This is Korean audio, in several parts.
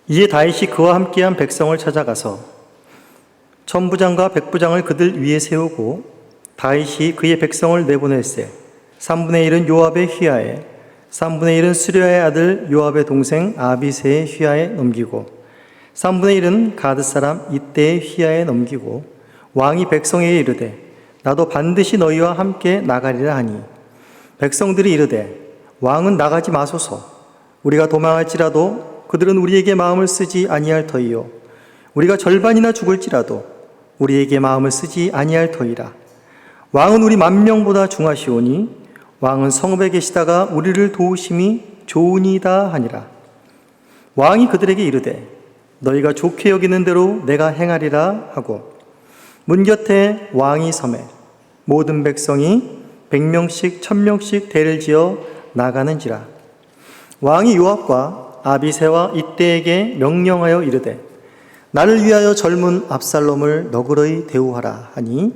이에 다윗이 그와 함께한 백성을 찾아가서 천부장과 백부장을 그들 위에 세우고 다윗이 그의 백성을 내보낼세 3분의 1은 요압의 휘하에 3분의 1은 수랴의 아들 요압의 동생 아비새의 휘하에 넘기고 3분의 1은 가드 사람 이때의 휘하에 넘기고 왕이 백성에게 이르되 나도 반드시 너희와 함께 나가리라 하니 백성들이 이르되 왕은 나가지 마소서 우리가 도망할지라도 그들은 우리에게 마음을 쓰지 아니할 터이요 우리가 절반이나 죽을지라도 우리에게 마음을 쓰지 아니할 터이라 왕은 우리 만명보다 중하시오니 왕은 성읍에 계시다가 우리를 도우심이 좋으니이다 하니라. 왕이 그들에게 이르되 너희가 좋게 여기는 대로 내가 행하리라 하고 문 곁에 왕이 서매 모든 백성이 100명씩 1000명씩 대를 지어 나가는지라. 왕이 요압과 아비새와 이때에게 명령하여 이르되 나를 위하여 젊은 압살롬을 너그러이 대우하라 하니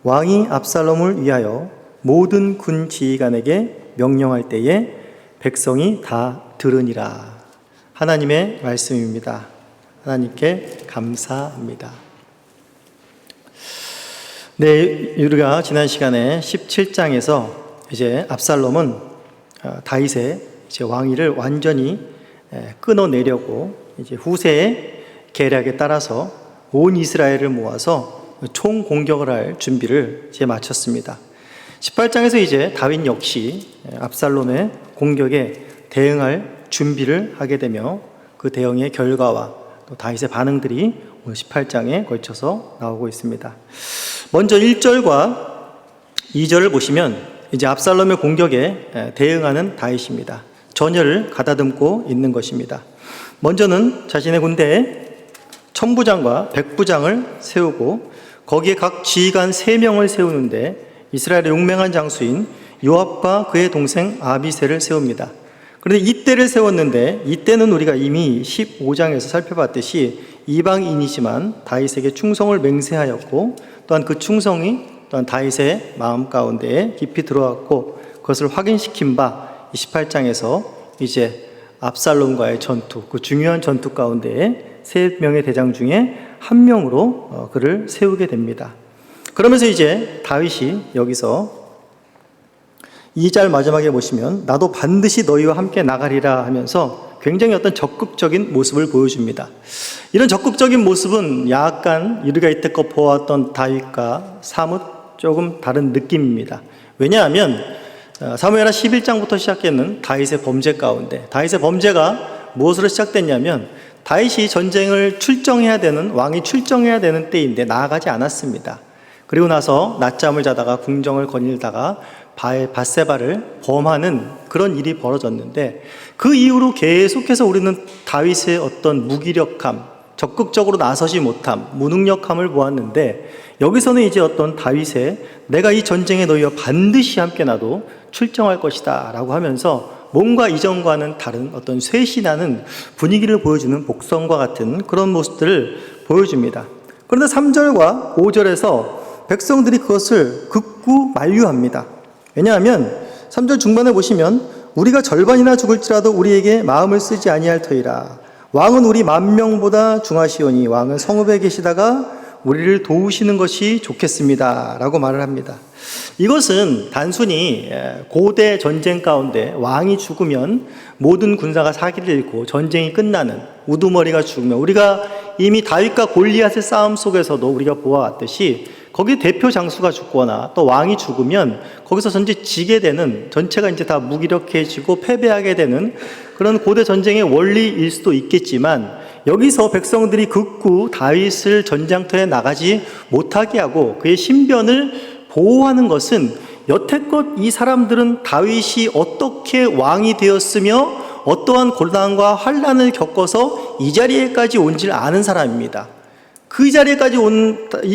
왕이 압살롬을 위하여 모든 군 지휘관에게 명령할 때에 백성이 다 들으니라. 하나님의 말씀입니다. 하나님께 감사합니다. 네, 우리가 지난 시간에 17장에서 이제 압살롬은 다윗의 이제 왕위를 완전히 끊어내려고 이제 후세의 계략에 따라서 온 이스라엘을 모아서 총 공격을 할 준비를 이제 마쳤습니다. 18장에서 이제 다윗 역시 압살롬의 공격에 대응할 준비를 하게 되며 그 대응의 결과와 또 다윗의 반응들이 오늘 18장에 걸쳐서 나오고 있습니다. 먼저 1절과 2절을 보시면 이제 압살롬의 공격에 대응하는 다윗입니다. 전열을 가다듬고 있는 것입니다. 먼저는 자신의 군대에 천부장과 백부장을 세우고 거기에 각 지휘관 3명을 세우는데 이스라엘의 용맹한 장수인 요압과 그의 동생 아비새를 세웁니다. 그런데 이때를 세웠는데 이때는 우리가 이미 15장에서 살펴봤듯이 이방인이지만 다윗에게 충성을 맹세하였고 또한 그 충성이 또한 다윗의 마음 가운데에 깊이 들어왔고 그것을 확인시킨 바 28장에서 이제 압살롬과의 전투, 그 중요한 전투 가운데에 3명의 대장 중에 1명으로 그를 세우게 됩니다. 그러면서 이제 다윗이 여기서 2절 마지막에 보시면 나도 반드시 너희와 함께 나가리라 하면서 굉장히 어떤 적극적인 모습을 보여줍니다. 이런 적극적인 모습은 약간 우리가 이때껏 보았던 다윗과 사뭇 조금 다른 느낌입니다. 왜냐하면 사무엘하 11장부터 시작했는 다윗의 범죄 가운데 다윗의 범죄가 무엇으로 시작됐냐면 다윗이 전쟁을 출정해야 되는 왕이 출정해야 되는 때인데 나아가지 않았습니다. 그리고 나서 낮잠을 자다가 궁정을 거닐다가 밧세바를 범하는 그런 일이 벌어졌는데 그 이후로 계속해서 우리는 다윗의 어떤 무기력함, 적극적으로 나서지 못함, 무능력함을 보았는데 여기서는 이제 어떤 다윗의 내가 이 전쟁에 너희와 반드시 함께 나도 출정할 것이다 라고 하면서 뭔가 이전과는 다른 어떤 쇄신하는 분위기를 보여주는 복성과 같은 그런 모습들을 보여줍니다. 그런데 3절과 5절에서 백성들이 그것을 극구 만류합니다. 왜냐하면 3절 중반에 보시면 우리가 절반이나 죽을지라도 우리에게 마음을 쓰지 아니할 터이라. 왕은 우리 만명보다 중하시오니 왕은 성읍에 계시다가 우리를 도우시는 것이 좋겠습니다 라고 말을 합니다. 이것은 단순히 고대 전쟁 가운데 왕이 죽으면 모든 군사가 사기를 잃고 전쟁이 끝나는 우두머리가 죽으면 우리가 이미 다윗과 골리앗의 싸움 속에서도 우리가 보아왔듯이 거기 대표 장수가 죽거나 또 왕이 죽으면 거기서 전체 지게 되는 전체가 이제 다 무기력해지고 패배하게 되는 그런 고대 전쟁의 원리일 수도 있겠지만 여기서 백성들이 극구 다윗을 전장터에 나가지 못하게 하고 그의 신변을 보호하는 것은 여태껏 이 사람들은 다윗이 어떻게 왕이 되었으며 어떠한 고난과 환난을 겪어서 이 자리에까지 온 줄 아는 사람입니다. 이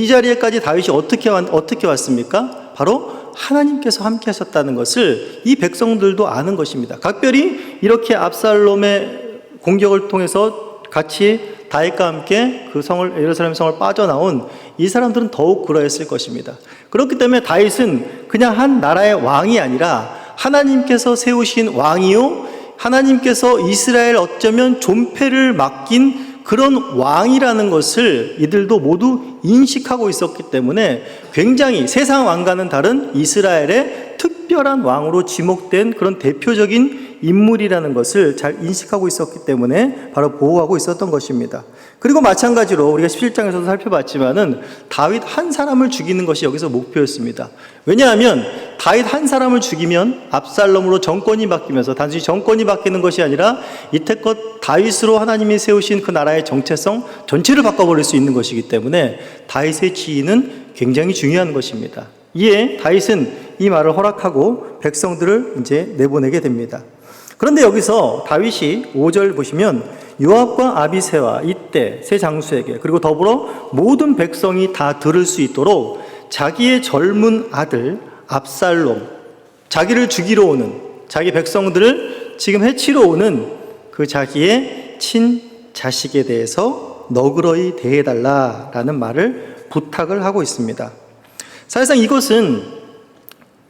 자리에까지 다윗이 어떻게 왔습니까? 바로 하나님께서 함께 하셨다는 것을 이 백성들도 아는 것입니다. 각별히 이렇게 압살롬의 공격을 통해서 같이 다윗과 함께 그 예루살렘 성을 빠져나온 이 사람들은 더욱 그러했을 것입니다. 그렇기 때문에 다윗은 그냥 한 나라의 왕이 아니라 하나님께서 세우신 왕이요 하나님께서 이스라엘 어쩌면 존폐를 맡긴 그런 왕이라는 것을 이들도 모두 인식하고 있었기 때문에 굉장히 세상 왕과는 다른 이스라엘의 특별한 왕으로 지목된 그런 대표적인 인물이라는 것을 잘 인식하고 있었기 때문에 바로 보호하고 있었던 것입니다. 그리고 마찬가지로 우리가 17장에서도 살펴봤지만은 다윗 한 사람을 죽이는 것이 여기서 목표였습니다. 왜냐하면 다윗 한 사람을 죽이면 압살롬으로 정권이 바뀌면서 단순히 정권이 바뀌는 것이 아니라 이태껏 다윗으로 하나님이 세우신 그 나라의 정체성 전체를 바꿔버릴 수 있는 것이기 때문에 다윗의 지위는 굉장히 중요한 것입니다. 이에 다윗은 이 말을 허락하고 백성들을 이제 내보내게 됩니다. 그런데 여기서 다윗이 5절 보시면 요압과 아비새와 이떼 세 장수에게 그리고 더불어 모든 백성이 다 들을 수 있도록 자기의 젊은 아들 압살롬, 자기를 죽이러 오는, 자기 백성들을 지금 해치러 오는 그 자기의 친자식에 대해서 너그러이 대해달라라는 말을 부탁을 하고 있습니다. 사실상 이것은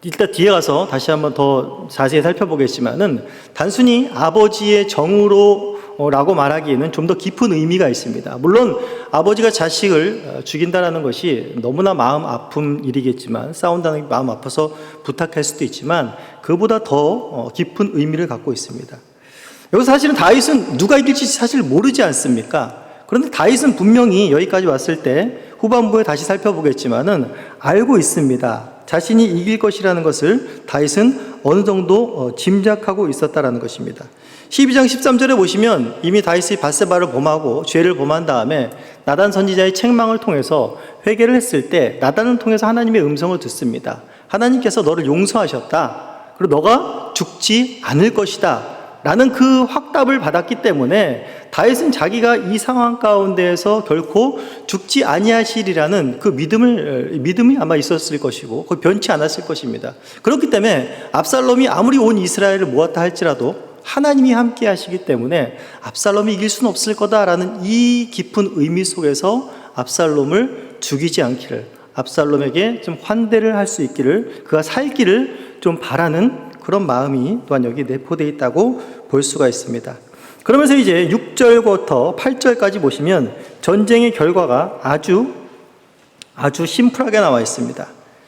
이따 뒤에 가서 다시 한번 더 자세히 살펴보겠지만은 단순히 아버지의 정으로라고 말하기에는 좀 더 깊은 의미가 있습니다. 물론 아버지가 자식을 죽인다라는 것이 너무나 마음 아픈 일이겠지만, 싸운다는 게 마음 아파서 부탁할 수도 있지만 그보다 더 깊은 의미를 갖고 있습니다. 여기서 사실은 다윗은 누가 이길지 사실 모르지 않습니까? 그런데 다윗은 분명히 여기까지 왔을 때 후반부에 다시 살펴보겠지만은 알고 있습니다. 자신이 이길 것이라는 것을 다윗은 어느 정도 짐작하고 있었다라는 것입니다. 12장 13절에 보시면 이미 다윗이 밧세바를 범하고 죄를 범한 다음에 나단 선지자의 책망을 통해서 회개를 했을 때 나단을 통해서 하나님의 음성을 듣습니다. 하나님께서 너를 용서하셨다. 그리고 너가 죽지 않을 것이다. 라는 그 확답을 받았기 때문에 다윗은 자기가 이 상황 가운데에서 결코 죽지 아니하시리라는 그 믿음이 아마 있었을 것이고 그 변치 않았을 것입니다. 그렇기 때문에 압살롬이 아무리 온 이스라엘을 모았다 할지라도 하나님이 함께 하시기 때문에 압살롬이 이길 수는 없을 거다라는 이 깊은 의미 속에서 압살롬을 죽이지 않기를, 압살롬에게 좀 환대를 할 수 있기를, 그가 살기를 좀 바라는 그런 마음이 또한 여기 내포되어 있다고 볼 수가 있습니다. 그러면서 이제 6절부터 8절까지 보시면 전쟁의 결과가 아주 심플하게 나와 있습니다.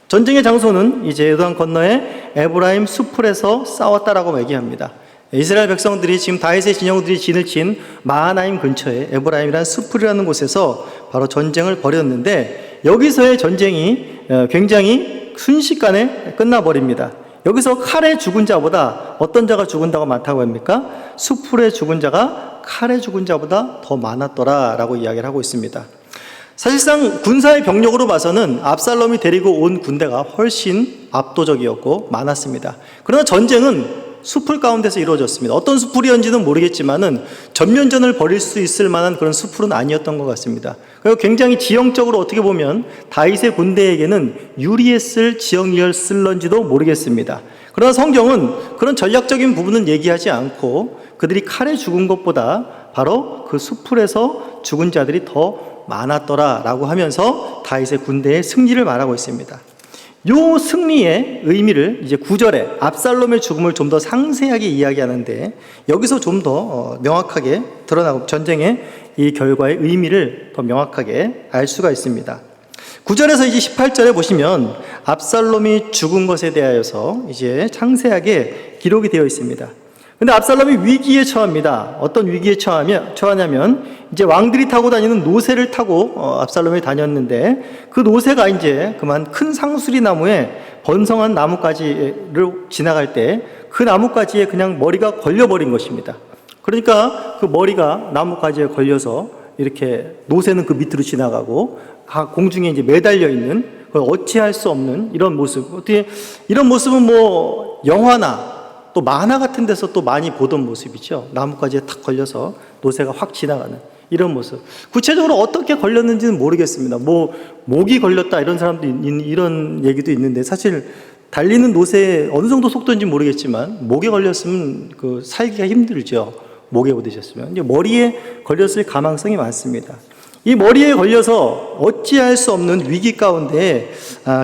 전쟁의 장소는 이제 요단 건너에 에브라임 수풀에서 싸웠다라고 얘기합니다. 이스라엘 백성들이 지금 다윗의 진영들이 진을 친 마하나임 근처에 에브라임이라는 수풀이라는 곳에서 바로 전쟁을 벌였는데 여기서의 전쟁이 굉장히 순식간에 끝나버립니다. 여기서 칼에 죽은 자보다 어떤 자가 죽은 자가 많다고 합니까? 수풀에 죽은 자가 칼에 죽은 자보다 더 많았더라 라고 이야기를 하고 있습니다. 사실상 군사의 병력으로 봐서는 압살롬이 데리고 온 군대가 훨씬 압도적이었고 많았습니다. 그러나 전쟁은 수풀 가운데서 이루어졌습니다. 어떤 수풀이었는지는 모르겠지만은 전면전을 벌일 수 있을 만한 그런 수풀은 아니었던 것 같습니다. 그리고 굉장히 지형적으로 어떻게 보면 다윗의 군대에게는 유리했을 지형이었을런지도 모르겠습니다. 그러나 성경은 그런 전략적인 부분은 얘기하지 않고 그들이 칼에 죽은 것보다 바로 그 수풀에서 죽은 자들이 더 많았더라라고 하면서 다윗의 군대의 승리를 말하고 있습니다. 요 승리의 의미를 이제 9절에 압살롬의 죽음을 좀 더 상세하게 이야기하는데 여기서 좀 더 명확하게 드러나고 전쟁의 이 결과의 의미를 더 명확하게 알 수가 있습니다. 9절에서 이제 18절에 보시면 압살롬이 죽은 것에 대하여서 이제 상세하게 기록이 되어 있습니다. 근데 압살롬이 위기에 처합니다. 어떤 위기에 처하냐면 이제 왕들이 타고 다니는 노새를 타고 압살롬이 다녔는데 그 노새가 이제 그만 큰 상수리 나무에 번성한 나뭇가지를 지나갈 때 그 나뭇가지에 그냥 머리가 걸려버린 것입니다. 그러니까 그 머리가 나뭇가지에 걸려서 이렇게 노새는 그 밑으로 지나가고 공중에 이제 매달려 있는 어찌할 수 없는 이런 모습. 어떻게 이런 모습은 뭐 영화나 또 만화 같은 데서 또 많이 보던 모습이죠. 나뭇가지에 탁 걸려서 노새가 확 지나가는 이런 모습. 구체적으로 어떻게 걸렸는지는 모르겠습니다. 뭐 목이 걸렸다 이런 사람도 이런 얘기도 있는데 사실 달리는 노새에 어느 정도 속도인지 모르겠지만 목에 걸렸으면 그 살기가 힘들죠. 목에 부딪혔으면 이제 머리에 걸렸을 가망성이 많습니다. 이 머리에 걸려서 어찌할 수 없는 위기 가운데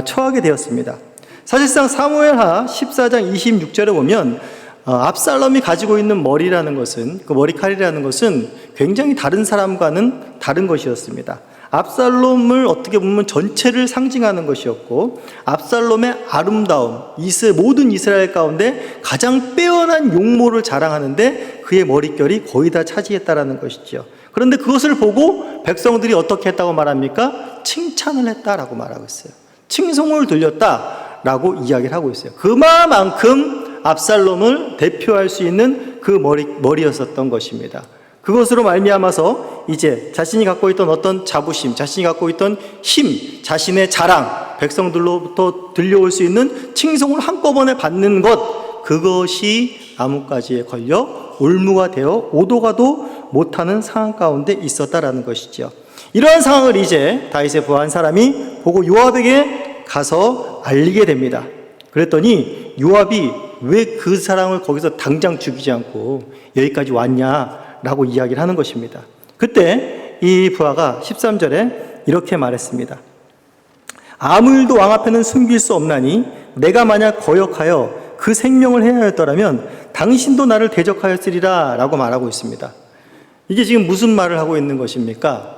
처하게 되었습니다. 사실상 사무엘하 14장 26절에 보면 압살롬이 가지고 있는 머리라는 것은, 그 머리칼이라는 것은 굉장히 다른 사람과는 다른 것이었습니다. 압살롬을 어떻게 보면 전체를 상징하는 것이었고, 압살롬의 아름다움, 모든 이스라엘 가운데 가장 빼어난 용모를 자랑하는데 그의 머릿결이 거의 다 차지했다라는 것이죠. 그런데 그것을 보고 백성들이 어떻게 했다고 말합니까? 칭찬을 했다라고 말하고 있어요. 칭송을 들렸다라고 이야기를 하고 있어요. 그만큼 압살롬을 대표할 수 있는 그 머리였었던 것입니다. 그것으로 말미암아서 이제 자신이 갖고 있던 어떤 자부심, 자신이 갖고 있던 힘, 자신의 자랑, 백성들로부터 들려올 수 있는 칭송을 한꺼번에 받는 것, 그것이 나뭇가지에 걸려 올무가 되어 오도 가도 못하는 상황 가운데 있었다라는 것이죠. 이러한 상황을 이제 다윗의 부하한 사람이 보고 요압에게 가서 알리게 됩니다. 그랬더니 요압이 왜 그 사람을 거기서 당장 죽이지 않고 여기까지 왔냐라고 이야기를 하는 것입니다. 그때 이 부하가 13절에 이렇게 말했습니다. 아무 일도 왕 앞에는 숨길 수 없나니 내가 만약 거역하여 그 생명을 해하였더라면 당신도 나를 대적하였으리라 라고 말하고 있습니다. 이게 지금 무슨 말을 하고 있는 것입니까?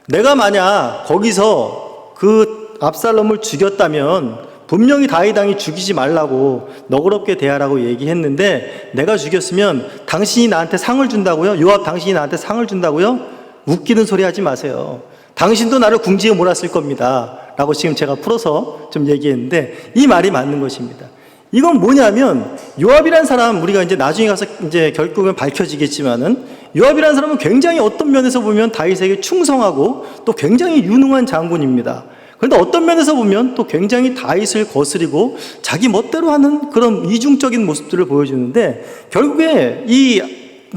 내가 만약 거기서 그 압살롬을 죽였다면 분명히 다윗 왕이 죽이지 말라고 너그럽게 대하라고 얘기했는데 내가 죽였으면 당신이 나한테 상을 준다고요? 요압 당신이 나한테 상을 준다고요? 웃기는 소리 하지 마세요. 당신도 나를 궁지에 몰았을 겁니다 라고 지금 제가 풀어서 좀 얘기했는데 이 말이 맞는 것입니다. 이건 뭐냐면 요압이라는 사람, 우리가 이제 나중에 가서 이제 결국은 밝혀지겠지만은 요압이라는 사람은 굉장히 어떤 면에서 보면 다윗에게 충성하고 또 굉장히 유능한 장군입니다. 그런데 어떤 면에서 보면 또 굉장히 다윗을 거스리고 자기 멋대로 하는 그런 이중적인 모습들을 보여주는데, 결국에 이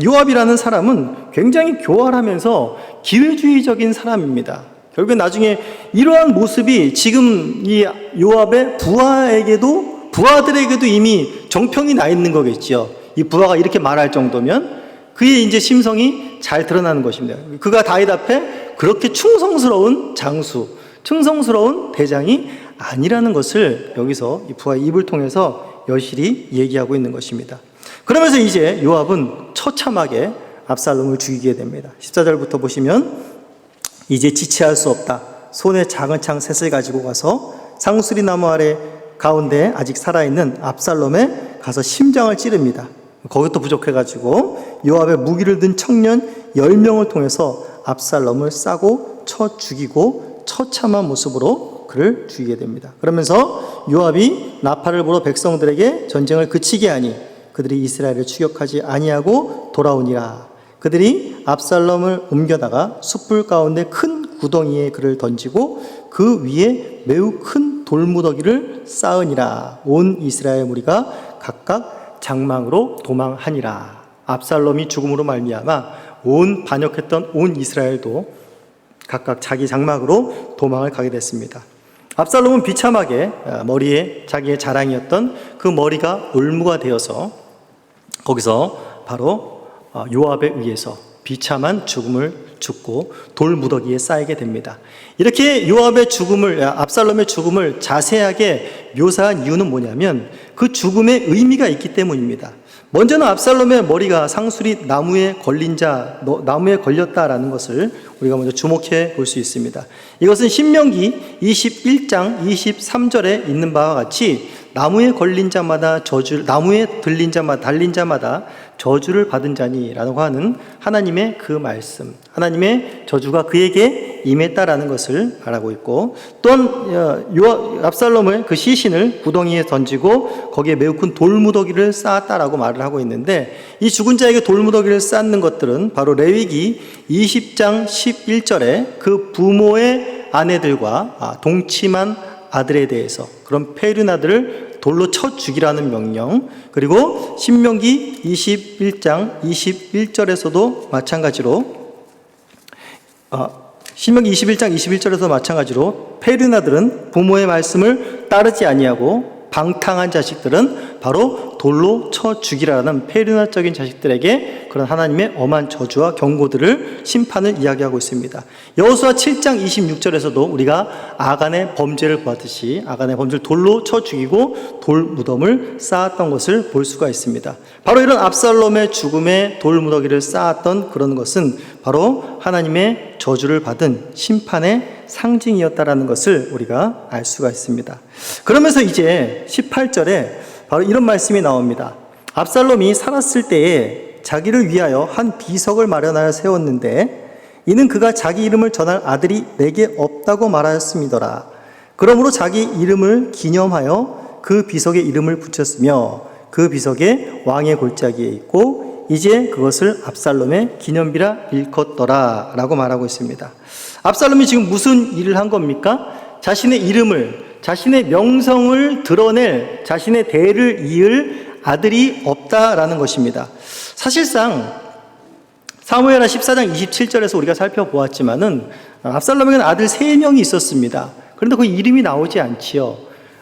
요압이라는 사람은 굉장히 교활하면서 기회주의적인 사람입니다. 결국에 나중에 이러한 모습이 지금 이 요압의 부하들에게도 이미 정평이 나 있는 거겠죠. 이 부하가 이렇게 말할 정도면 그의 이제 심성이 잘 드러나는 것입니다. 그가 다윗 앞에 그렇게 충성스러운 장수, 충성스러운 대장이 아니라는 것을 여기서 이 부하의 입을 통해서 여실히 얘기하고 있는 것입니다. 그러면서 이제 요압은 처참하게 압살롬을 죽이게 됩니다. 14절부터 보시면 이제 지체할 수 없다. 손에 작은 창 셋을 가지고 가서 상수리 나무 아래 가운데 아직 살아있는 압살롬에 가서 심장을 찌릅니다. 거기도 부족해가지고 요압의 무기를 든 청년 10명을 통해서 압살롬을 싸고 쳐 죽이고 처참한 모습으로 그를 죽이게 됩니다. 그러면서 요압이 나팔을 불어 백성들에게 전쟁을 그치게 하니 그들이 이스라엘을 추격하지 아니하고 돌아오니라. 그들이 압살롬을 옮겨다가 숯불 가운데 큰 구덩이에 그를 던지고 그 위에 매우 큰 돌무더기를 쌓으니라. 온 이스라엘 무리가 각각 장막으로 도망하니라. 압살롬이 죽음으로 말미암아 반역했던 온 이스라엘도 각각 자기 장막으로 도망을 가게 됐습니다. 압살롬은 비참하게 머리에 자기의 자랑이었던 그 머리가 올무가 되어서 거기서 바로 요압에 의해서 비참한 죽음을 죽고 돌무더기에 쌓이게 됩니다. 이렇게 압살롬의 죽음을 자세하게 묘사한 이유는 뭐냐면 그 죽음의 의미가 있기 때문입니다. 먼저는 압살롬의 머리가 상수리 나무에 걸렸다라는 것을 우리가 먼저 주목해 볼 수 있습니다. 이것은 신명기 21장 23절에 있는 바와 같이 나무에 달린 자마다 저주를 받은 자니라고 하는 하나님의 그 말씀, 하나님의 저주가 그에게 임했다라는 것을 말하고 있고, 또한 압살롬을 그 시신을 구덩이에 던지고 거기에 매우 큰 돌무더기를 쌓았다라고 말을 하고 있는데, 이 죽은 자에게 돌무더기를 쌓는 것들은 바로 레위기 20장 11절에 그 부모의 아내들과 동침한 아들에 대해서, 그런 폐륜 아들을 돌로 쳐 죽이라는 명령, 그리고 신명기 21장 21절에서도 마찬가지로 신명기 21장 21절에서 마찬가지로 폐륜 아들은 부모의 말씀을 따르지 아니하고 방탕한 자식들은 바로 돌로 쳐 죽이라는 페르나적인 자식들에게 그런 하나님의 엄한 저주와 경고들을 심판을 이야기하고 있습니다. 여호수아 7장 26절에서도 우리가 아간의 범죄를 보았듯이 아간의 범죄를 돌로 쳐 죽이고 돌 무덤을 쌓았던 것을 볼 수가 있습니다. 바로 이런 압살롬의 죽음에 돌 무더기를 쌓았던 그런 것은 바로 하나님의 저주를 받은 심판의 상징이었다라는 것을 우리가 알 수가 있습니다. 그러면서 이제 18절에 바로 이런 말씀이 나옵니다. 압살롬이 살았을 때에 자기를 위하여 한 비석을 마련하여 세웠는데 이는 그가 자기 이름을 전할 아들이 내게 없다고 말하였음이더라. 그러므로 자기 이름을 기념하여 그 비석에 이름을 붙였으며 그 비석에 왕의 골짜기에 있고 이제 그것을 압살롬의 기념비라 일컫더라 라고 말하고 있습니다. 압살롬이 지금 무슨 일을 한 겁니까? 자신의 이름을, 자신의 명성을 드러낼, 자신의 대를 이을 아들이 없다라는 것입니다. 사실상 사무엘하 14장 27절에서 우리가 살펴보았지만은 압살롬에게는 아들 3명이 있었습니다. 그런데 그 이름이 나오지 않지요.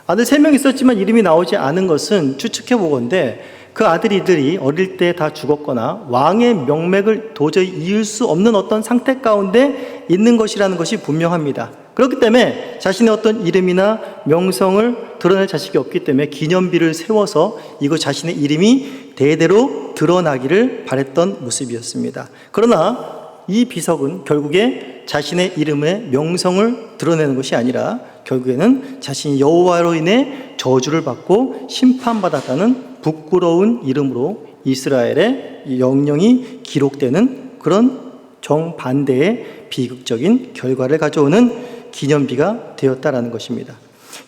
아들 3명 있었지만 이름이 나오지 않은 것은 추측해 보건대 그 아들이들이 어릴 때 다 죽었거나 왕의 명맥을 도저히 이을 수 없는 어떤 상태 가운데 있는 것이라는 것이 분명합니다. 그렇기 때문에 자신의 어떤 이름이나 명성을 드러낼 자식이 없기 때문에 기념비를 세워서 이거 자신의 이름이 대대로 드러나기를 바랬던 모습이었습니다. 그러나 이 비석은 결국에 자신의 이름의 명성을 드러내는 것이 아니라 결국에는 자신이 여호와로 인해 저주를 받고 심판받았다는 부끄러운 이름으로 이스라엘의 영영이 기록되는 그런 정반대의 비극적인 결과를 가져오는 기념비가 되었다라는 것입니다.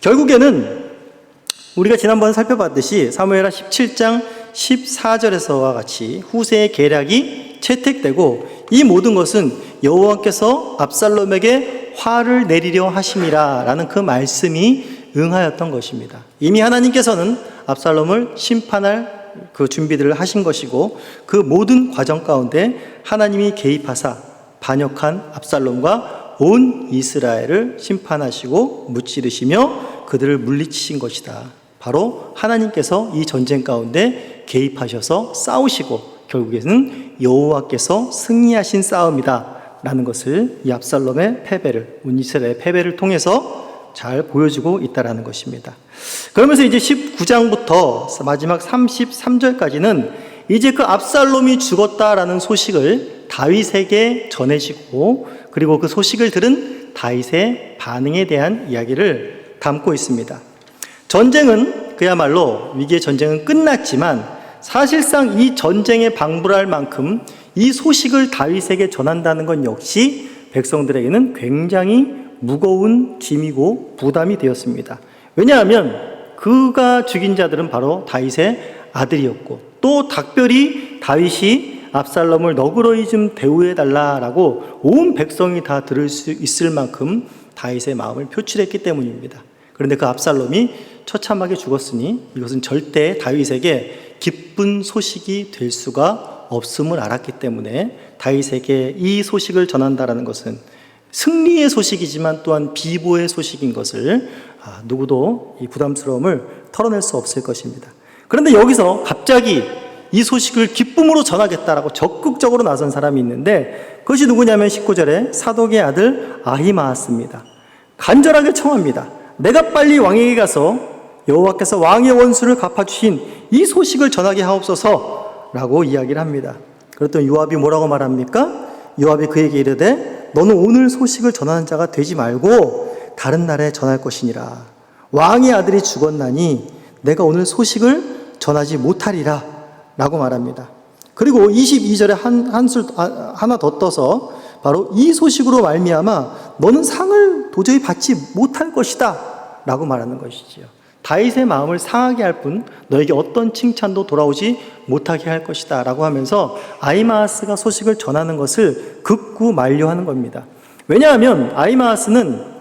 결국에는 우리가 지난번에 살펴봤듯이 사무엘하 17장 14절에서와 같이 후세의 계략이 채택되고 이 모든 것은 여호와께서 압살롬에게 화를 내리려 하심이라 라는 그 말씀이 응하였던 것입니다. 이미 하나님께서는 압살롬을 심판할 그 준비들을 하신 것이고 그 모든 과정 가운데 하나님이 개입하사 반역한 압살롬과 온 이스라엘을 심판하시고 무찌르시며 그들을 물리치신 것이다. 바로 하나님께서 이 전쟁 가운데 개입하셔서 싸우시고 결국에는 여호와께서 승리하신 싸움이다 라는 것을 이 압살롬의 패배를, 온 이스라엘의 패배를 통해서 잘 보여주고 있다는 것입니다. 그러면서 이제 19장부터 마지막 33절까지는 이제 그 압살롬이 죽었다라는 소식을 다윗에게 전해지고 그리고 그 소식을 들은 다윗의 반응에 대한 이야기를 담고 있습니다. 전쟁은 그야말로 위기의 전쟁은 끝났지만 사실상 이 전쟁에 방불할 만큼 이 소식을 다윗에게 전한다는 건 역시 백성들에게는 굉장히 무거운 짐이고 부담이 되었습니다. 왜냐하면 그가 죽인 자들은 바로 다윗의 아들이었고 또 특별히 다윗이 압살롬을 너그러이 좀 대우해달라라고 온 백성이 다 들을 수 있을 만큼 다윗의 마음을 표출했기 때문입니다. 그런데 그 압살롬이 처참하게 죽었으니 이것은 절대 다윗에게 기쁜 소식이 될 수가 없음을 알았기 때문에 다윗에게 이 소식을 전한다라는 것은 승리의 소식이지만 또한 비보의 소식인 것을 누구도 이 부담스러움을 털어낼 수 없을 것입니다. 그런데 여기서 갑자기 이 소식을 기쁨으로 전하겠다라고 적극적으로 나선 사람이 있는데 그것이 누구냐면 19절에 사독의 아들 아히마아스입니다. 간절하게 청합니다. 내가 빨리 왕에게 가서 여호와께서 왕의 원수를 갚아주신 이 소식을 전하게 하옵소서 라고 이야기를 합니다. 그랬더니 요압이 뭐라고 말합니까? 요압이 그에게 이르되 너는 오늘 소식을 전하는 자가 되지 말고 다른 날에 전할 것이니라. 왕의 아들이 죽었나니 내가 오늘 소식을 전하지 못하리라 라고 말합니다. 그리고 22절에 한술 하나 더 떠서 바로 이 소식으로 말미암아 너는 상을 도저히 받지 못할 것이다 라고 말하는 것이지요. 다윗의 마음을 상하게 할 뿐 너에게 어떤 칭찬도 돌아오지 못하게 할 것이다 라고 하면서 아히마아스가 소식을 전하는 것을 극구 만류하는 겁니다. 왜냐하면 아히마아스는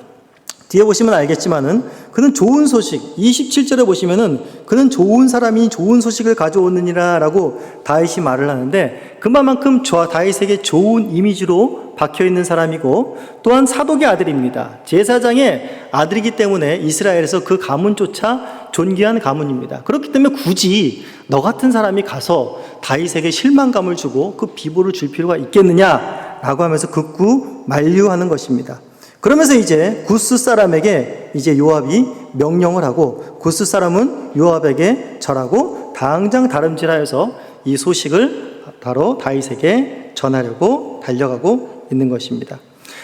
뒤에 보시면 알겠지만은 그는 좋은 소식, 27절에 보시면은 그는 좋은 사람이 좋은 소식을 가져오느니라 라고 다윗이 말을 하는데 그만큼 다윗에게 좋은 이미지로 박혀있는 사람이고 또한 사독의 아들입니다. 제사장의 아들이기 때문에 이스라엘에서 그 가문조차 존귀한 가문입니다. 그렇기 때문에 굳이 너 같은 사람이 가서 다윗에게 실망감을 주고 그 비보를 줄 필요가 있겠느냐라고 하면서 극구 만류하는 것입니다. 그러면서 이제 구스 사람에게 이제 요압이 명령을 하고 구스 사람은 요압에게 절하고 당장 다름질하여서 이 소식을 바로 다윗에게 전하려고 달려가고 있는 것입니다.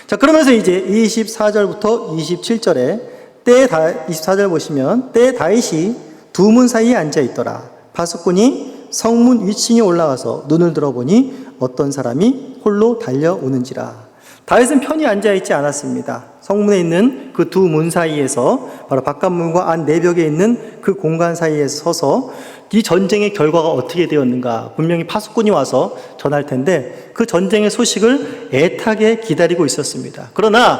자, 그러면서 이제 24절부터 27절에 24절 보시면 때 다윗이 두 문 사이에 앉아 있더라. 파수꾼이 성문 위층에 올라가서 눈을 들어보니 어떤 사람이 홀로 달려오는지라. 다윗은 편히 앉아 있지 않았습니다. 성문에 있는 그 두 문 사이에서 바로 바깥문과 안 내벽에 있는 그 공간 사이에서 서서 이 전쟁의 결과가 어떻게 되었는가 분명히 파수꾼이 와서 전할 텐데 그 전쟁의 소식을 애타게 기다리고 있었습니다. 그러나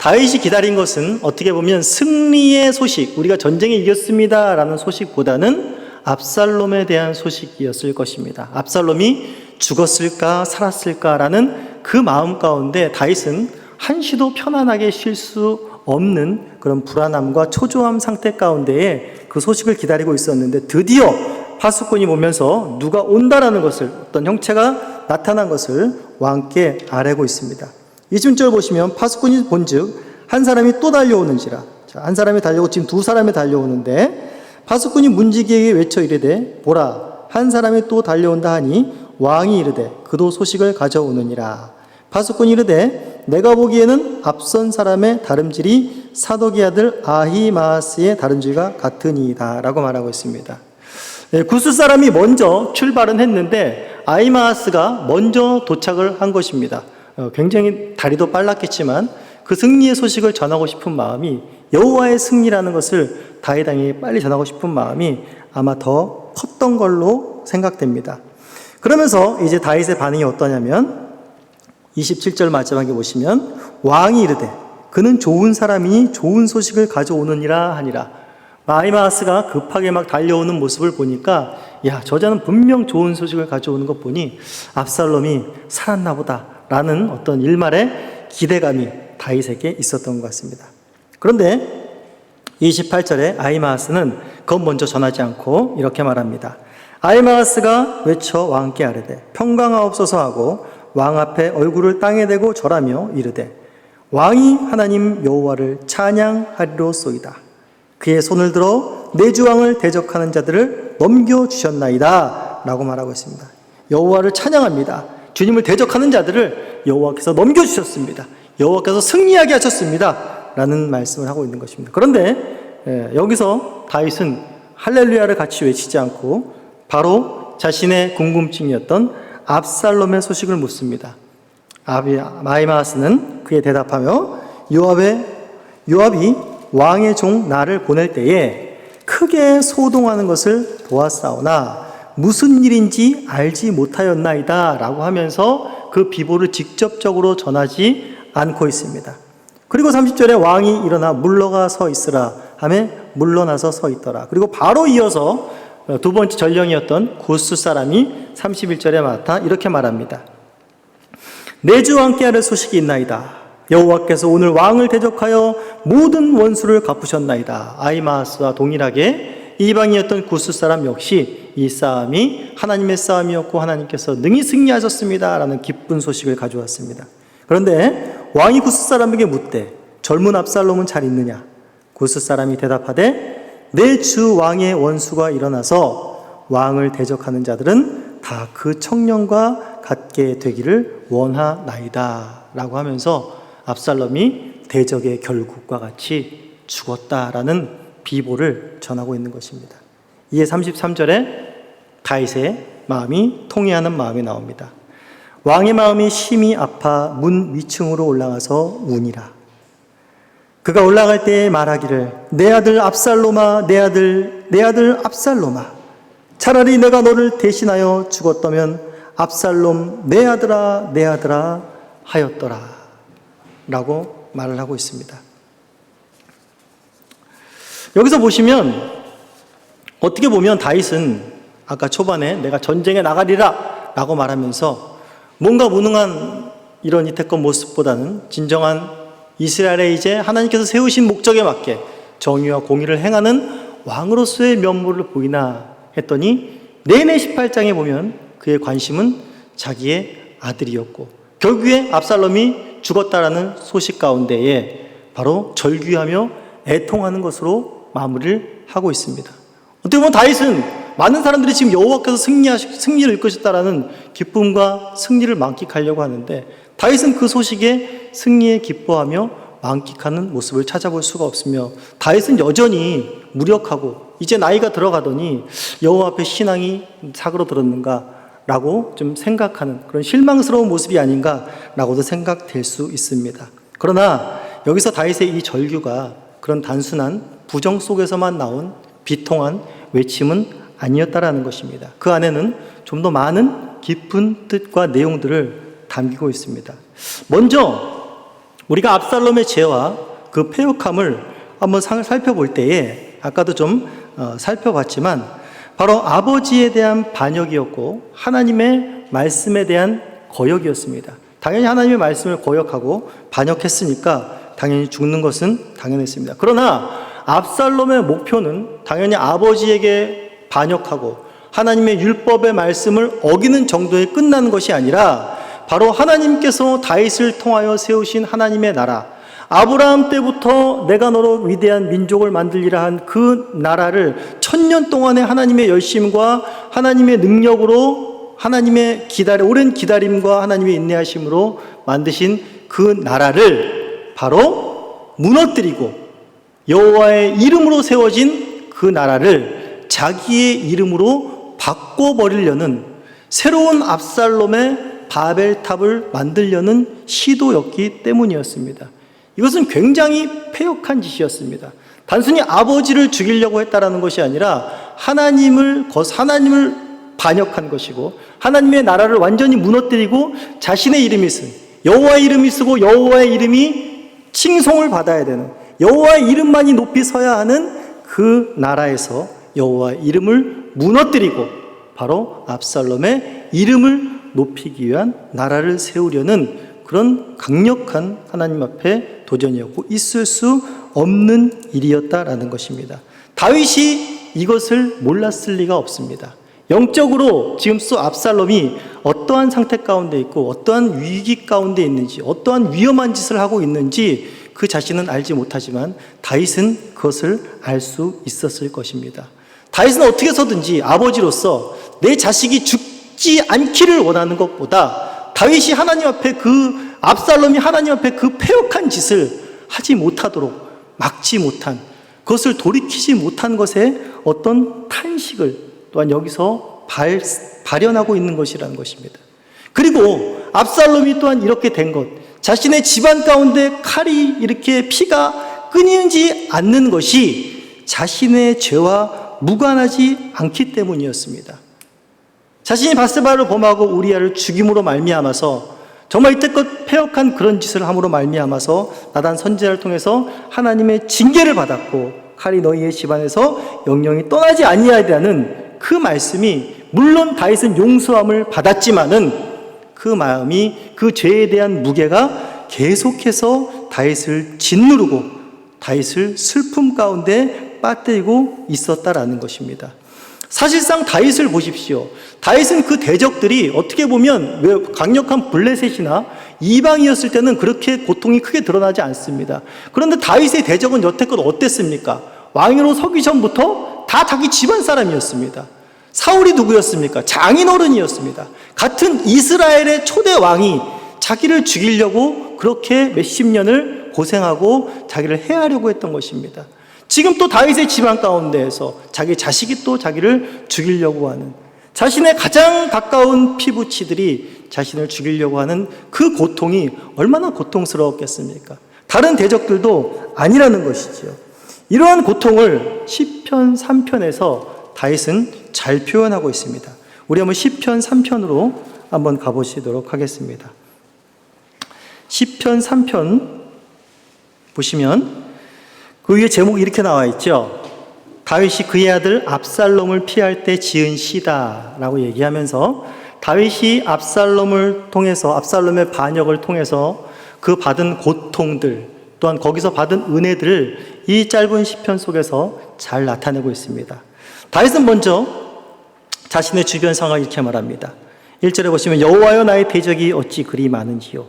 다윗이 기다린 것은 어떻게 보면 승리의 소식, 우리가 전쟁에 이겼습니다 라는 소식보다는 압살롬에 대한 소식이었을 것입니다. 압살롬이 죽었을까 살았을까라는 그 마음 가운데 다윗은 한시도 편안하게 쉴 수 없는 그런 불안함과 초조함 상태 가운데에 그 소식을 기다리고 있었는데 드디어 파수꾼이 오면서 누가 온다라는 것을, 어떤 형체가 나타난 것을 왕께 아뢰고 있습니다. 20절 보시면 파수꾼이 본즉 한 사람이 또 달려오는지라. 자, 한 사람이 달려오고 지금 두 사람이 달려오는데 파수꾼이 문지기에게 외쳐 이르되 보라 한 사람이 또 달려온다 하니 왕이 이르되 그도 소식을 가져오느니라. 파수꾼이 이르되 내가 보기에는 앞선 사람의 다름질이 사독의 아들 아히마아스의 다름질과 같으니이다 라고 말하고 있습니다. 구스 사람이 먼저 출발은 했는데 아히마아스가 먼저 도착을 한 것입니다. 굉장히 다리도 빨랐겠지만 그 승리의 소식을 전하고 싶은 마음이, 여호와의 승리라는 것을 다윗에게 빨리 전하고 싶은 마음이 아마 더 컸던 걸로 생각됩니다. 그러면서 이제 다윗의 반응이 어떠냐면 27절 마지막에 보시면 왕이 이르되 그는 좋은 사람이니 좋은 소식을 가져오느니라 하니라. 아히마아스가 급하게 막 달려오는 모습을 보니까 야, 저자는 분명 좋은 소식을 가져오는 것 보니 압살롬이 살았나 보다 라는 어떤 일말의 기대감이 다윗에게 있었던 것 같습니다. 그런데 28절에 아히마아스는 그것 먼저 전하지 않고 이렇게 말합니다. 아히마아스가 외쳐 왕께 아뢰되 평강하옵소서 하고 왕 앞에 얼굴을 땅에 대고 절하며 이르되 왕이 하나님 여호와를 찬양하리로소이다. 그의 손을 들어 내 주 왕을 대적하는 자들을 넘겨주셨나이다 라고 말하고 있습니다. 여호와를 찬양합니다. 주님을 대적하는 자들을 여호와께서 넘겨주셨습니다. 여호와께서 승리하게 하셨습니다 라는 말씀을 하고 있는 것입니다. 그런데 여기서 다윗은 할렐루야를 같이 외치지 않고 바로 자신의 궁금증이었던 압살롬의 소식을 묻습니다. 아히마아스는 그에 대답하며 요압이 왕의 종 나를 보낼 때에 크게 소동하는 것을 보았사오나 무슨 일인지 알지 못하였나이다 라고 하면서 그 비보를 직접적으로 전하지 않고 있습니다. 그리고 30절에 왕이 일어나 물러가 서 있으라 하며 물러나서 서 있더라. 그리고 바로 이어서 두 번째 전령이었던 구스 사람이 31절에 맡아 이렇게 말합니다. 내 주 왕께 아뢰 소식이 있나이다. 여호와께서 오늘 왕을 대적하여 모든 원수를 갚으셨나이다. 아히마아스와 동일하게 이방이었던 구스 사람 역시 이 싸움이 하나님의 싸움이었고 하나님께서 능히 승리하셨습니다 라는 기쁜 소식을 가져왔습니다. 그런데 왕이 구스 사람에게 묻되 젊은 압살롬은 잘 있느냐? 구스 사람이 대답하되 내 주 왕의 원수가 일어나서 왕을 대적하는 자들은 다 그 청년과 같게 되기를 원하나이다 라고 하면서 압살롬이 대적의 결국과 같이 죽었다라는 비보를 전하고 있는 것입니다. 이에 33절에 다윗의 마음이 통회하는 마음이 나옵니다. 왕의 마음이 심히 아파 문 위층으로 올라가서 우니라. 그가 올라갈 때에 말하기를 내 아들 압살롬아 내 아들 압살롬아 차라리 내가 너를 대신하여 죽었다면 압살롬 내 아들아 하였더라 라고 말을 하고 있습니다. 여기서 보시면 어떻게 보면 다윗은 아까 초반에 내가 전쟁에 나가리라 라고 말하면서 뭔가 무능한 이런 이태껏 모습보다는 진정한 이스라엘의 이제 하나님께서 세우신 목적에 맞게 정의와 공의를 행하는 왕으로서의 면모를 보이나 했더니 내내 18장에 보면 그의 관심은 자기의 아들이었고 결국에 압살롬이 죽었다라는 소식 가운데에 바로 절규하며 애통하는 것으로 마무리를 하고 있습니다. 어떻게 보면 다윗은 많은 사람들이 지금 여호와께서 승리를 이끄셨다라는 기쁨과 승리를 만끽하려고 하는데 다윗은 그 소식에 승리에 기뻐하며 만끽하는 모습을 찾아볼 수가 없으며 다윗은 여전히 무력하고 이제 나이가 들어가더니 여호와 앞에 신앙이 사그러들었는가라고 좀 생각하는 그런 실망스러운 모습이 아닌가라고도 생각될 수 있습니다. 그러나 여기서 다윗의 이 절규가 그런 단순한 부정 속에서만 나온 비통한 외침은 아니었다라는 것입니다. 그 안에는 좀 더 많은 깊은 뜻과 내용들을 담기고 있습니다. 먼저 우리가 압살롬의 죄와 그 패역함을 한번 살펴볼 때에 아까도 좀 살펴봤지만 바로 아버지에 대한 반역이었고 하나님의 말씀에 대한 거역이었습니다. 당연히 하나님의 말씀을 거역하고 반역했으니까 당연히 죽는 것은 당연했습니다. 그러나 압살롬의 목표는 당연히 아버지에게 반역하고 하나님의 율법의 말씀을 어기는 정도에 끝나는 것이 아니라 바로 하나님께서 다윗을 통하여 세우신 하나님의 나라, 아브라함 때부터 내가 너로 위대한 민족을 만들리라 한 그 나라를 1000년 동안의 하나님의 열심과 하나님의 능력으로 하나님의 오랜 기다림과 하나님의 인내하심으로 만드신 그 나라를 바로 무너뜨리고 여호와의 이름으로 세워진 그 나라를 자기의 이름으로 바꿔버리려는 새로운 압살롬의 바벨탑을 만들려는 시도였기 때문이었습니다. 이것은 굉장히 패역한 짓이었습니다. 단순히 아버지를 죽이려고 했다라는 것이 아니라 하나님을 반역한 것이고 하나님의 나라를 완전히 무너뜨리고 자신의 이름이 쓴 여호와의 이름이 쓰고 여호와의 이름이 칭송을 받아야 되는 여호와의 이름만이 높이 서야 하는 그 나라에서 여호와의 이름을 무너뜨리고 바로 압살롬의 이름을 높이기 위한 나라를 세우려는 그런 강력한 하나님 앞에 도전이었고 있을 수 없는 일이었다라는 것입니다. 다윗이 이것을 몰랐을 리가 없습니다. 영적으로 지금 압살롬이 어떠한 상태 가운데 있고 어떠한 위기 가운데 있는지 어떠한 위험한 짓을 하고 있는지 그 자신은 알지 못하지만 다윗은 그것을 알 수 있었을 것입니다. 다윗은 어떻게 해서든지 아버지로서 내 자식이 죽지 않기를 원하는 것보다 다윗이 하나님 앞에 압살롬이 하나님 앞에 그 패역한 짓을 하지 못하도록 막지 못한 그것을 돌이키지 못한 것에 어떤 탄식을 또한 여기서 발현하고 있는 것이라는 것입니다. 그리고 압살롬이 또한 이렇게 된 것, 자신의 집안 가운데 칼이 이렇게 피가 끊이지 않는 것이 자신의 죄와 무관하지 않기 때문이었습니다. 자신이 바세바를 범하고 우리아를 죽임으로 말미암아서 정말 이때껏 패역한 그런 짓을 함으로 말미암아서 나단 선지자를 통해서 하나님의 징계를 받았고 칼이 너희의 집안에서 영영이 떠나지 아니하리라는 그 말씀이 물론 다윗은 용서함을 받았지만은 그 마음이 그 죄에 대한 무게가 계속해서 다윗을 짓누르고 다윗을 슬픔 가운데 빠뜨리고 있었다라는 것입니다. 사실상 다윗을 보십시오. 다윗은 그 대적들이 어떻게 보면 왜 강력한 블레셋이나 이방이었을 때는 그렇게 고통이 크게 드러나지 않습니다. 그런데 다윗의 대적은 여태껏 어땠습니까? 왕으로 서기 전부터 다 자기 집안 사람이었습니다. 사울이 누구였습니까? 장인어른이었습니다. 같은 이스라엘의 초대 왕이 자기를 죽이려고 그렇게 몇십 년을 고생하고 자기를 해하려고 했던 것입니다. 지금 또 다윗의 집안 가운데에서 자기 자식이 또 자기를 죽이려고 하는, 자신의 가장 가까운 피부치들이 자신을 죽이려고 하는 그 고통이 얼마나 고통스러웠겠습니까? 다른 대적들도 아니라는 것이지요. 이러한 고통을 시편 3편에서 다윗은 잘 표현하고 있습니다. 우리 한번 시편 3편으로 한번 가보시도록 하겠습니다. 시편 3편 보시면 그 위에 제목이 이렇게 나와 있죠. 다윗이 그의 아들 압살롬을 피할 때 지은 시다 라고 얘기하면서 다윗이 압살롬의 반역을 통해서 그 받은 고통들, 또한 거기서 받은 은혜들을 이 짧은 시편 속에서 잘 나타내고 있습니다. 다윗은 먼저 자신의 주변 상황을 이렇게 말합니다. 1절에 보시면 여호와여 나의 대적이 어찌 그리 많은지요.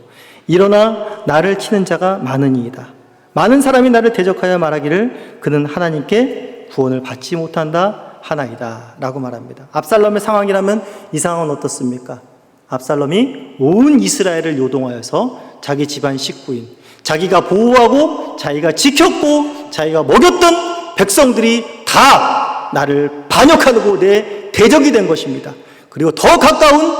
일어나 나를 치는 자가 많으니이다. 많은 사람이 나를 대적하여 말하기를 그는 하나님께 구원을 받지 못한다 하나이다 라고 말합니다. 압살롬의 상황이라면 이 상황은 어떻습니까? 압살롬이 온 이스라엘을 요동하여서 자기 집안 식구인, 자기가 보호하고 자기가 지켰고 자기가 먹였던 백성들이 다 나를 반역하고 내 대적이 된 것입니다. 그리고 더 가까운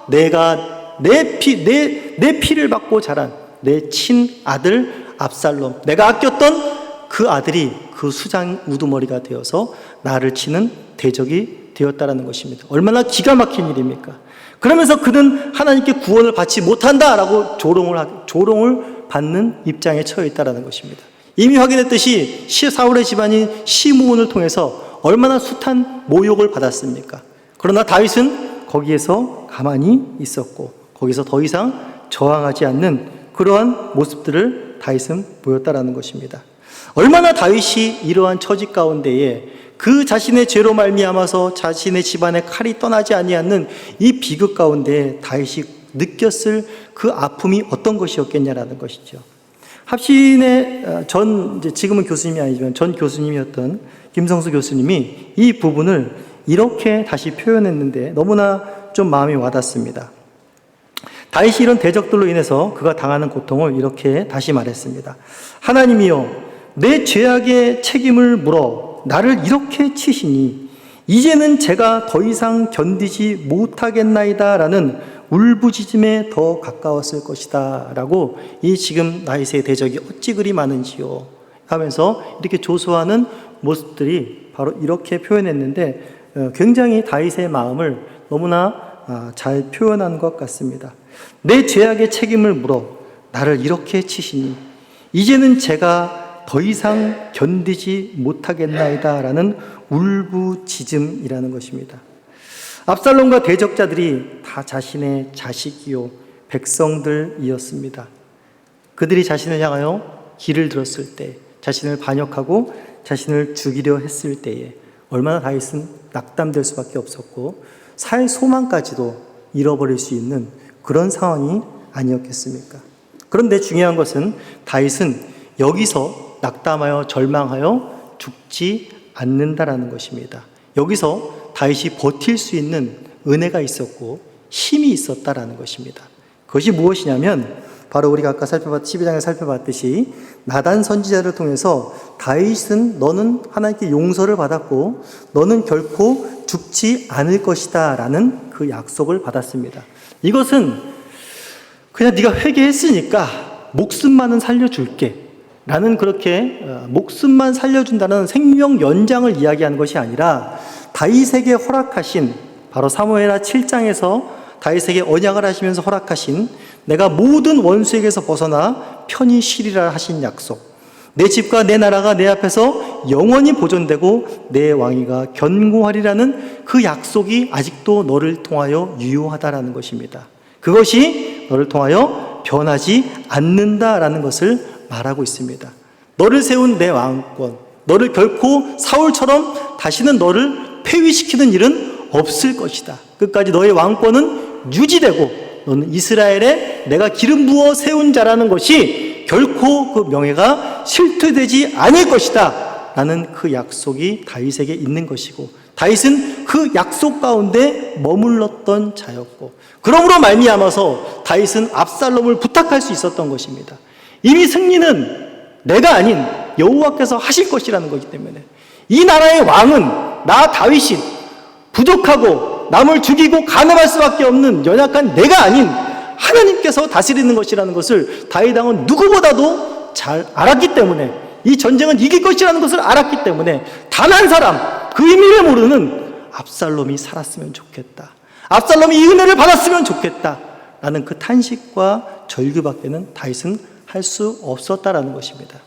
내가 내 피를 받고 자란 내 친아들 압살롬, 내가 아꼈던 그 아들이 그 수장 우두머리가 되어서 나를 치는 대적이 되었다라는 것입니다. 얼마나 기가 막힌 일입니까? 그러면서 그는 하나님께 구원을 받지 못한다라고 조롱을 받는 입장에 처해 있다라는 것입니다. 이미 확인했듯이 사울의 집안인 시므온을 통해서 얼마나 숱한 모욕을 받았습니까? 그러나 다윗은 거기에서 가만히 있었고 거기서 더 이상 저항하지 않는 그러한 모습들을 다윗은 보였다라는 것입니다. 얼마나 다윗이 이러한 처지 가운데에 그 자신의 죄로 말미암아서 자신의 집안의 칼이 떠나지 아니하는 이 비극 가운데 다윗이 느꼈을 그 아픔이 어떤 것이었겠냐라는 것이죠. 합신의 지금은 교수님이 아니지만 전 교수님이었던 김성수 교수님이 이 부분을 이렇게 다시 표현했는데 너무나 좀 마음이 와닿습니다. 다윗이 이런 대적들로 인해서 그가 당하는 고통을 이렇게 다시 말했습니다. 하나님이여 내 죄악의 책임을 물어 나를 이렇게 치시니 이제는 제가 더 이상 견디지 못하겠나이다 라는 울부짖음에 더 가까웠을 것이다 라고 이 지금 다윗의 대적이 어찌 그리 많은지요 하면서 이렇게 조소하는 모습들이 바로 이렇게 표현했는데 굉장히 다윗의 마음을 너무나 잘 표현한 것 같습니다. 내 죄악의 책임을 물어 나를 이렇게 치시니 이제는 제가 더 이상 견디지 못하겠나이다 라는 울부짖음이라는 것입니다. 압살롬과 대적자들이 다 자신의 자식이요 백성들이었습니다. 그들이 자신을 향하여 길을 들었을 때, 자신을 반역하고 자신을 죽이려 했을 때에 얼마나 다윗은 낙담될 수밖에 없었고 살 소망까지도 잃어버릴 수 있는 그런 상황이 아니었겠습니까? 그런데 중요한 것은 다윗은 여기서 낙담하여 절망하여 죽지 않는다라는 것입니다. 여기서 다윗이 버틸 수 있는 은혜가 있었고 힘이 있었다라는 것입니다. 그것이 무엇이냐면 바로 우리가 아까 12장에 살펴봤듯이 나단 선지자를 통해서 다윗은 너는 하나님께 용서를 받았고 너는 결코 죽지 않을 것이다 라는 그 약속을 받았습니다. 이것은 그냥 네가 회개했으니까 목숨만은 살려줄게 라는 그렇게 목숨만 살려준다는 생명 연장을 이야기하는 것이 아니라 다윗에게 허락하신 바로 사무엘하 7장에서 다윗에게 언약을 하시면서 허락하신 내가 모든 원수에게서 벗어나 편히 쉬리라 하신 약속, 내 집과 내 나라가 내 앞에서 영원히 보존되고 내 왕위가 견고하리라는 그 약속이 아직도 너를 통하여 유효하다라는 것입니다. 그것이 너를 통하여 변하지 않는다라는 것을 말하고 있습니다. 너를 세운 내 왕권, 너를 결코 사울처럼 다시는 너를 폐위시키는 일은 없을 것이다. 끝까지 너의 왕권은 유지되고 너는 이스라엘에 내가 기름 부어 세운 자라는 것이 결코 그 명예가 실퇴되지 않을 것이다 라는 그 약속이 다윗에게 있는 것이고 다윗은 그 약속 가운데 머물렀던 자였고 그러므로 말미암아서 다윗은 압살롬을 부탁할 수 있었던 것입니다. 이미 승리는 내가 아닌 여호와께서 하실 것이라는 거기 때문에 이 나라의 왕은 나 다윗이 부족하고 남을 죽이고 간음할 수밖에 없는 연약한 내가 아닌 하나님께서 다스리는 것이라는 것을 다윗 왕은 누구보다도 잘 알았기 때문에 이 전쟁은 이길 것이라는 것을 알았기 때문에 단 한 사람 그 의미를 모르는 압살롬이 살았으면 좋겠다, 압살롬이 이 은혜를 받았으면 좋겠다 라는 그 탄식과 절규밖에는 다윗은 할 수 없었다라는 것입니다.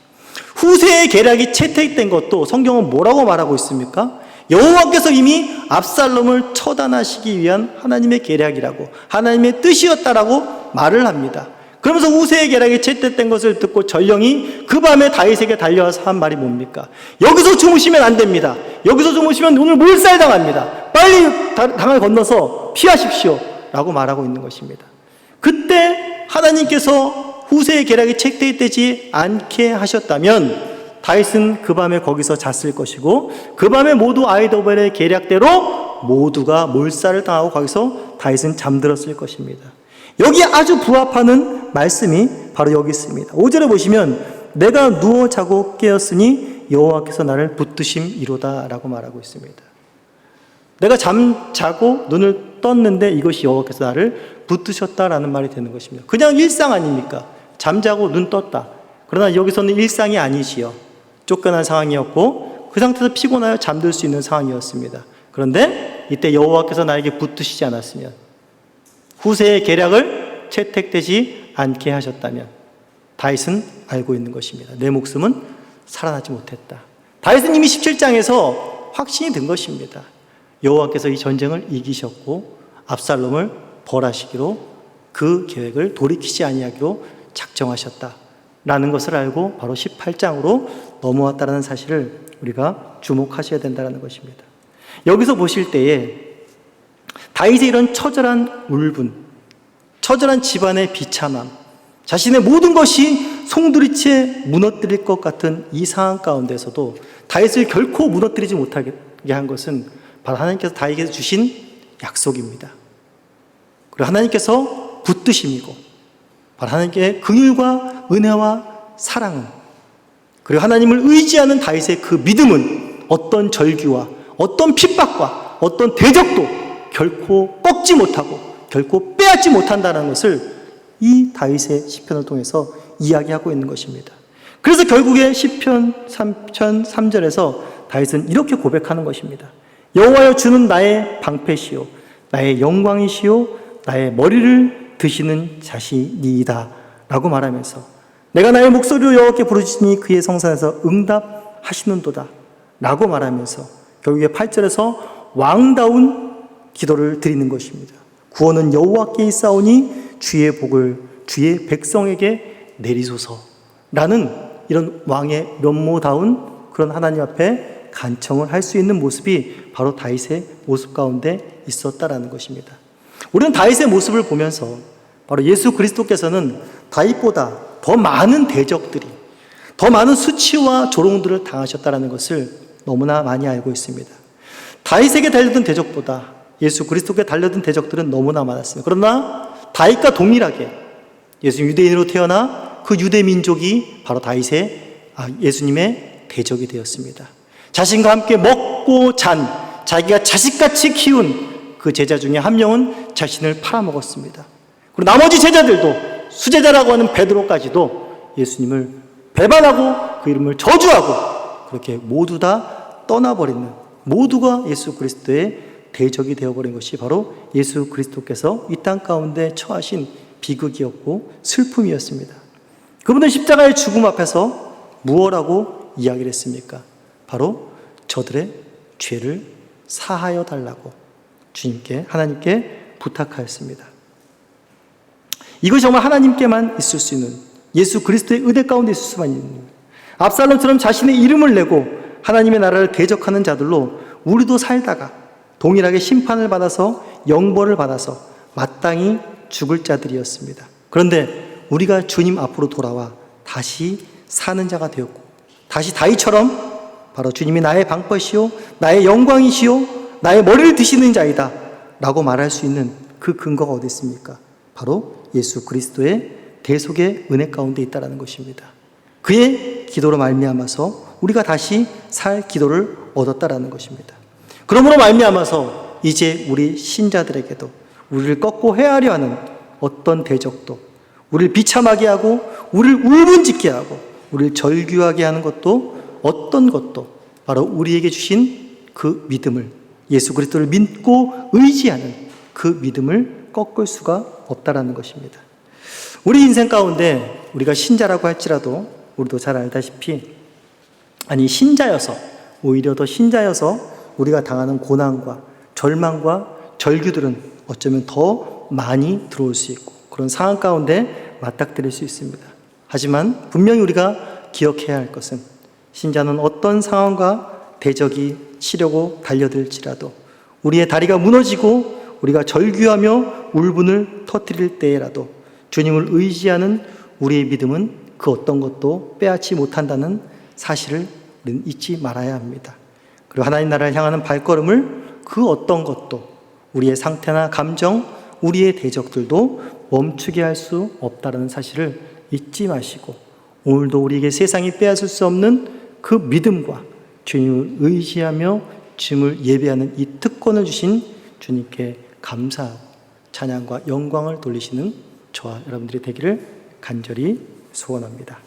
후세의 계략이 채택된 것도 성경은 뭐라고 말하고 있습니까? 여호와께서 이미 압살롬을 처단하시기 위한 하나님의 계략이라고 하나님의 뜻이었다라고 말을 합니다. 그러면서 우세의 계략이 채택된 것을 듣고 전령이 그 밤에 다윗에게 달려와서 한 말이 뭡니까? 여기서 주무시면 안 됩니다. 여기서 주무시면 오늘 몰살당합니다. 빨리 강을 건너서 피하십시오 라고 말하고 있는 것입니다. 그때 하나님께서 후세의 계략이 채택되지 않게 하셨다면 다윗은 그 밤에 거기서 잤을 것이고 그 밤에 모두 아히도벨의 계략대로 모두가 몰살을 당하고 거기서 다윗은 잠들었을 것입니다. 여기에 아주 부합하는 말씀이 바로 여기 있습니다. 5절에 보시면 내가 누워 자고 깨었으니 여호와께서 나를 붙드심이로다 라고 말하고 있습니다. 내가 잠자고 눈을 떴는데 이것이 여호와께서 나를 붙드셨다라는 말이 되는 것입니다. 그냥 일상 아닙니까? 잠자고 눈 떴다. 그러나 여기서는 일상이 아니지요. 쫓겨난 상황이었고 그 상태에서 피곤하여 잠들 수 있는 상황이었습니다. 그런데 이때 여호와께서 나에게 붙드시지 않았으면, 후세의 계략을 채택되지 않게 하셨다면 다윗은 알고 있는 것입니다. 내 목숨은 살아나지 못했다. 다윗은 이미 17장에서 확신이 든 것입니다. 여호와께서 이 전쟁을 이기셨고 압살롬을 벌하시기로 그 계획을 돌이키지 아니하기로 작정하셨다라는 것을 알고 바로 18장으로 넘어왔다는 사실을 우리가 주목하셔야 된다는 것입니다. 여기서 보실 때에 다윗의 이런 처절한 울분, 처절한 집안의 비참함, 자신의 모든 것이 송두리째 무너뜨릴 것 같은 이 상황 가운데서도 다윗을 결코 무너뜨리지 못하게 한 것은 바로 하나님께서 다윗에게 주신 약속입니다. 그리고 하나님께서 붙드심이고 바로 하나님께 긍휼과 은혜와 사랑은, 그리고 하나님을 의지하는 다윗의 그 믿음은 어떤 절규와 어떤 핍박과 어떤 대적도 결코 꺾지 못하고 결코 빼앗지 못한다는 것을 이 다윗의 시편을 통해서 이야기하고 있는 것입니다. 그래서 결국에 시편 3절에서 다윗은 이렇게 고백하는 것입니다. 여호와여, 주는 나의 방패시요 나의 영광이시요 나의 머리를 드시는 자시니이다 라고 말하면서 내가 나의 목소리로 여호와께 부르짖으니 그의 성산에서 응답하시는도다 라고 말하면서 결국에 8절에서 왕다운 기도를 드리는 것입니다. 구원은 여호와께 있사오니 주의 복을 주의 백성에게 내리소서라는 이런 왕의 면모다운 그런 하나님 앞에 간청을 할 수 있는 모습이 바로 다윗의 모습 가운데 있었다라는 것입니다. 우리는 다윗의 모습을 보면서 바로 예수 그리스도께서는 다윗보다 더 많은 대적들이, 더 많은 수치와 조롱들을 당하셨다는 것을 너무나 많이 알고 있습니다. 다윗에게 달려든 대적보다 예수 그리스도께 달려든 대적들은 너무나 많았습니다. 그러나 다윗과 동일하게 유대인으로 태어나 그 유대 민족이 바로 예수님의 대적이 되었습니다. 자신과 함께 먹고 잔, 자기가 자식같이 키운 그 제자 중에 한 명은 자신을 팔아먹었습니다. 그리고 나머지 제자들도, 수제자라고 하는 베드로까지도 예수님을 배반하고 그 이름을 저주하고 그렇게 모두 다 떠나버리는, 모두가 예수 그리스도의 대적이 되어버린 것이 바로 예수 그리스도께서 이 땅 가운데 처하신 비극이었고 슬픔이었습니다. 그분은 십자가의 죽음 앞에서 무엇라고 이야기를 했습니까? 바로 저들의 죄를 사하여 달라고 하나님께 부탁하였습니다. 이것이 정말 하나님께만 있을 수 있는, 예수 그리스도의 은혜 가운데 있을 수만 있는, 압살롬처럼 자신의 이름을 내고 하나님의 나라를 대적하는 자들로 우리도 살다가 동일하게 심판을 받아서 영벌을 받아서 마땅히 죽을 자들이었습니다. 그런데 우리가 주님 앞으로 돌아와 다시 사는 자가 되었고, 다시 다윗처럼 바로 주님이 나의 방패시요 나의 영광이시요 나의 머리를 드시는 자이다 라고 말할 수 있는 그 근거가 어디 있습니까? 바로 예수 그리스도의 대속의 은혜 가운데 있다는 것입니다. 그의 기도로 말미암아서 우리가 다시 살 기도를 얻었다라는 것입니다. 그러므로 말미암아서 이제 우리 신자들에게도 우리를 꺾고 헤아려 하는 어떤 대적도, 우리를 비참하게 하고 우리를 울분짓게 하고 우리를 절규하게 하는 것도, 어떤 것도 바로 우리에게 주신 그 믿음을, 예수 그리스도를 믿고 의지하는 그 믿음을 꺾을 수가 없다라는 것입니다. 우리 인생 가운데 우리가 신자라고 할지라도 우리도 잘 알다시피, 신자여서, 오히려 더 신자여서 우리가 당하는 고난과 절망과 절규들은 어쩌면 더 많이 들어올 수 있고, 그런 상황 가운데 맞닥뜨릴 수 있습니다. 하지만 분명히 우리가 기억해야 할 것은 신자는 어떤 상황과 대적이 치려고 달려들지라도 우리의 다리가 무너지고 우리가 절규하며 울분을 터뜨릴 때에라도 주님을 의지하는 우리의 믿음은 그 어떤 것도 빼앗지 못한다는 사실을 잊지 말아야 합니다. 그리고 하나님 나라를 향하는 발걸음을 그 어떤 것도 우리의 상태나 감정, 우리의 대적들도 멈추게 할 수 없다는 사실을 잊지 마시고 오늘도 우리에게 세상이 빼앗을 수 없는 그 믿음과 주님을 의지하며 주님을 예배하는 이 특권을 주신 주님께 감사하고 찬양과 영광을 돌리시는 저와 여러분들이 되기를 간절히 소원합니다.